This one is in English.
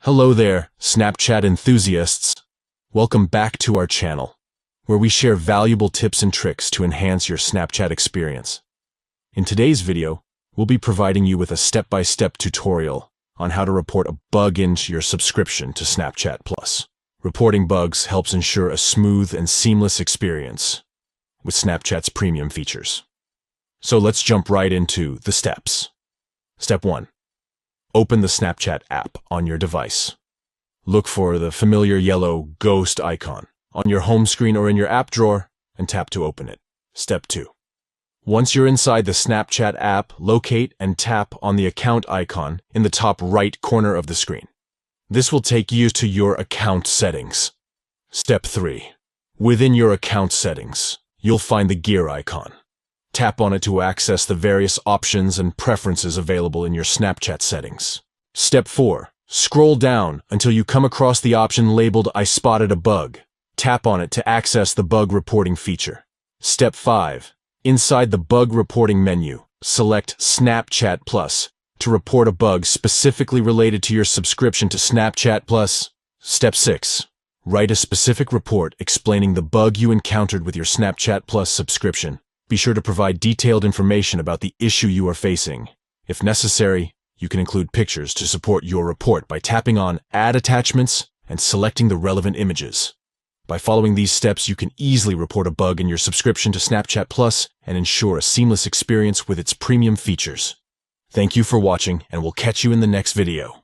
Hello there, Snapchat enthusiasts. Welcome back to our channel, where we share valuable tips and tricks to enhance your Snapchat experience. In today's video, we'll be providing you with a step-by-step tutorial on how to report a bug into your subscription to Snapchat Plus. Reporting bugs helps ensure a smooth and seamless experience with Snapchat's premium features. So let's jump right into the steps. Step 1. Open the Snapchat app on your device. Look for the familiar yellow ghost icon on your home screen or in your app drawer and tap to open it. Step 2. Once you're inside the Snapchat app, locate and tap on the account icon in the top right corner of the screen. This will take you to your account settings. Step 3. Within your account settings, you'll find the gear icon. Tap on it to access the various options and preferences available in your Snapchat settings. Step 4. Scroll down until you come across the option labeled I spotted a bug. Tap on it to access the bug reporting feature. Step 5. Inside the bug reporting menu, select Snapchat Plus to report a bug specifically related to your subscription to Snapchat Plus. Step 6. Write a specific report explaining the bug you encountered with your Snapchat Plus subscription. Be sure to provide detailed information about the issue you are facing. If necessary, you can include pictures to support your report by tapping on Add Attachments and selecting the relevant images. By following these steps, you can easily report a bug in your subscription to Snapchat Plus and ensure a seamless experience with its premium features. Thank you for watching, and we'll catch you in the next video.